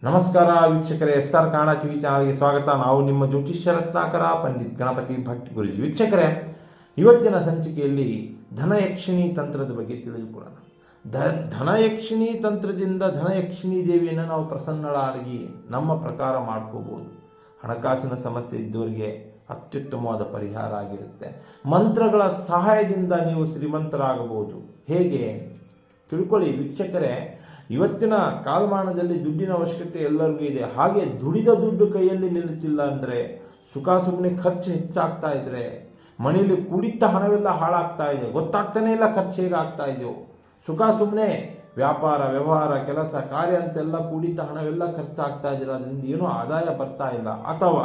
ನಮಸ್ಕಾರ ವೀಕ್ಷಕರೇ, SR Kannada TV ಚಾನಲ್ಗೆ ಸ್ವಾಗತ. ನಾವು ನಿಮ್ಮ ಜ್ಯೋತಿಷ್ಯ ರತ್ನಾಕರ ಪಂಡಿತ್ ಗಣಪತಿ ಭಟ್ ಗುರುಜಿ. ವೀಕ್ಷಕರೇ, ಇವತ್ತಿನ ಸಂಚಿಕೆಯಲ್ಲಿ ಧನಯಕ್ಷಿಣಿ ತಂತ್ರದ ಬಗ್ಗೆ ತಿಳಿದುಕೊಳ್ಳೋಣ. ಧನಯಕ್ಷಿಣಿ ತಂತ್ರದಿಂದ ಧನಯಕ್ಷಿಣಿ ದೇವಿಯನ್ನು ನಾವು ಪ್ರಸನ್ನಳಾಗಿ ನಮ್ಮ ಪ್ರಕಾರ ಮಾಡ್ಕೋಬಹುದು. ಹಣಕಾಸಿನ ಸಮಸ್ಯೆ ಇದ್ದವರಿಗೆ ಅತ್ಯುತ್ತಮವಾದ ಪರಿಹಾರ ಆಗಿರುತ್ತೆ. ಮಂತ್ರಗಳ ಸಹಾಯದಿಂದ ನೀವು ಶ್ರೀಮಂತರಾಗಬಹುದು. ಹೇಗೆ ತಿಳ್ಕೊಳ್ಳಿ ವೀಕ್ಷಕರೇ. ಇವತ್ತಿನ ಕಾಲಮಾನದಲ್ಲಿ ದುಡ್ಡಿನ ಅವಶ್ಯಕತೆ ಎಲ್ಲರಿಗೂ ಇದೆ. ಹಾಗೆ ದುಡಿದ ದುಡ್ಡು ಕೈಯಲ್ಲಿ ನಿಲ್ಲುತ್ತಿಲ್ಲ ಅಂದರೆ, ಸುಖ ಸುಮ್ಮನೆ ಖರ್ಚು ಹೆಚ್ಚಾಗ್ತಾ ಇದ್ರೆ, ಮನೆಯಲ್ಲಿ ಕೂಡಿಟ್ಟ ಹಣವೆಲ್ಲ ಹಾಳಾಗ್ತಾ ಇದೆ, ಗೊತ್ತಾಗ್ತಾನೆ ಇಲ್ಲ ಖರ್ಚು ಹೇಗಾಗ್ತಾ ಇದೆಯೋ. ಸುಖ ಸುಮ್ಮನೆ ವ್ಯಾಪಾರ ವ್ಯವಹಾರ ಕೆಲಸ ಕಾರ್ಯ ಅಂತೆಲ್ಲ ಕೂಡಿಟ್ಟ ಹಣವೆಲ್ಲ ಖರ್ಚಾಗ್ತಾ ಇದ್ದೀರ, ಅದರಿಂದ ಏನೂ ಆದಾಯ ಬರ್ತಾ ಇಲ್ಲ. ಅಥವಾ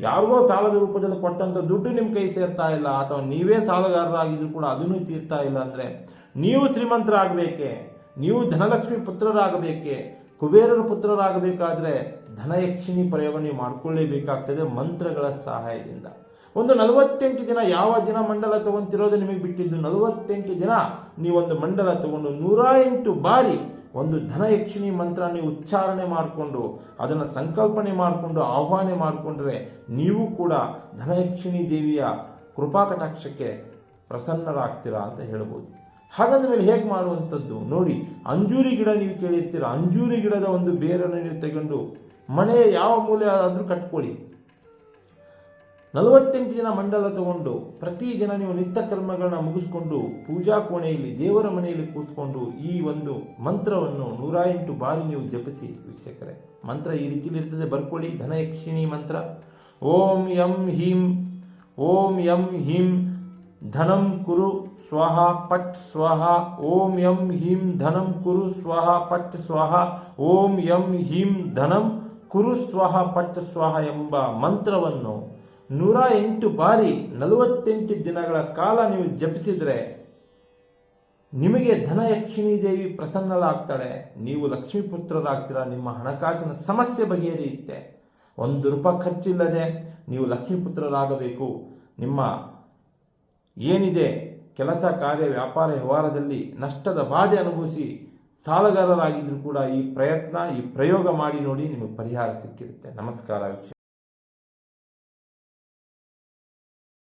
ಯಾರಿಗೋ ಸಾಲದ ರೂಪದಲ್ಲಿ ಕೊಟ್ಟಂಥ ದುಡ್ಡು ನಿಮ್ಮ ಕೈ ಸೇರ್ತಾ ಇಲ್ಲ, ಅಥವಾ ನೀವೇ ಸಾಲಗಾರರಾಗಿದ್ರು ಕೂಡ ಅದನ್ನು ತೀರ್ತಾ ಇಲ್ಲ ಅಂದರೆ, ನೀವು ಶ್ರೀಮಂತರಾಗಬೇಕೆ, ನೀವು ಧನಲಕ್ಷ್ಮಿ ಪುತ್ರರಾಗಬೇಕೆ, ಕುಬೇರರ ಪುತ್ರರಾಗಬೇಕಾದ್ರೆ ಧನಯಕ್ಷಿಣಿ ಪ್ರಯೋಗ ನೀವು ಮಾಡಿಕೊಳ್ಳೇಬೇಕಾಗ್ತದೆ ಮಂತ್ರಗಳ ಸಹಾಯದಿಂದ. ಒಂದು 48 ದಿನ ಯಾವ ದಿನ ಮಂಡಲ ತಗೊಂತಿರೋದು ನಿಮಗೆ ಬಿಟ್ಟಿದ್ದು. 48 ದಿನ ನೀವೊಂದು ಮಂಡಲ ತಗೊಂಡು 108 ಬಾರಿ ಒಂದು ಧನಯಕ್ಷಿಣಿ ಮಂತ್ರ ನೀವು ಉಚ್ಚಾರಣೆ ಮಾಡಿಕೊಂಡು ಅದನ್ನು ಸಂಕಲ್ಪನೆ ಮಾಡಿಕೊಂಡು ಆಹ್ವಾನ ಮಾಡಿಕೊಂಡ್ರೆ ನೀವು ಕೂಡ ಧನಯಕ್ಷಿಣಿ ದೇವಿಯ ಕೃಪಾ ಕಟಾಕ್ಷಕ್ಕೆ ಪ್ರಸನ್ನರಾಗ್ತೀರಾ ಅಂತ ಹೇಳ್ಬೋದು. ಹಾಗಂದ ಮೇಲೆ ಹೇಗೆ ಮಾಡುವಂಥದ್ದು ನೋಡಿ. ಅಂಜೂರಿ ಗಿಡ ನೀವು ಕೇಳಿರ್ತೀರ. ಅಂಜೂರಿ ಗಿಡದ ಒಂದು ಬೇರನ್ನು ನೀವು ತಗೊಂಡು ಮನೆಯ ಯಾವ ಮೂಲೆ ಆದರೂ ಕಟ್ಕೊಳ್ಳಿ. 48 ದಿನ ಮಂಡಲ ತಗೊಂಡು ಪ್ರತಿದಿನ ನೀವು ನಿತ್ಯ ಕರ್ಮಗಳನ್ನ ಮುಗಿಸ್ಕೊಂಡು ಪೂಜಾ ಕೋಣೆಯಲ್ಲಿ ದೇವರ ಮನೆಯಲ್ಲಿ ಕೂತ್ಕೊಂಡು ಈ ಒಂದು ಮಂತ್ರವನ್ನು 108 ಬಾರಿ ನೀವು ಜಪಿಸಿ ವೀಕ್ಷಕರೇ. ಮಂತ್ರ ಈ ರೀತಿಯಲ್ಲಿ ಇರ್ತದೆ, ಬರ್ಕೊಳ್ಳಿ. ಧನಯಕ್ಷಿಣಿ ಮಂತ್ರ: ಓಂ ಯಂ ಹೀಂ, ಓಂ ಯಂ ಹೀಂ ಧನಂ ಕುರು ಸ್ವಹ ಪಟ್ ಸ್ವಹ, ಓಂ ಯಂ ಹೀಂ ಧನಂ ಕುರು ಸ್ವಹ ಪಟ್ ಸ್ವಹ, ಓಂ ಯಂ ಹೀಂ ಧನಂ ಕುರು ಸ್ವಹ ಪಟ್ ಸ್ವಹ ಎಂಬ ಮಂತ್ರವನ್ನು 108 ಬಾರಿ 48 ದಿನಗಳ ಕಾಲ ನೀವು ಜಪಿಸಿದರೆ ನಿಮಗೆ ಧನಯಕ್ಷಿಣಿ ದೇವಿ ಪ್ರಸನ್ನಳಾಗ್ತಾಳೆ. ನೀವು ಲಕ್ಷ್ಮೀಪುತ್ರರಾಗ್ತೀರಾ. ನಿಮ್ಮ ಹಣಕಾಸಿನ ಸಮಸ್ಯೆ ಬಗೆಹರಿಯುತ್ತೆ. 1 ರೂಪಾಯಿ ಖರ್ಚಿಲ್ಲದೆ ನೀವು ಲಕ್ಷ್ಮೀಪುತ್ರರಾಗಬೇಕು. ನಿಮ್ಮ ಏನಿದೆ ಕೆಲಸ ಕಾರ್ಯ ವ್ಯಾಪಾರ ವ್ಯವಹಾರದಲ್ಲಿ ನಷ್ಟದ ಬಾಧೆ ಅನುಭವಿಸಿ ಸಾಲಗಾರರಾಗಿದ್ದರೂ ಕೂಡ ಈ ಪ್ರಯೋಗ ಮಾಡಿ ನೋಡಿ, ನಿಮಗೆ ಪರಿಹಾರ ಸಿಕ್ಕಿರುತ್ತೆ. ನಮಸ್ಕಾರ ವೀಕ್ಷಕ.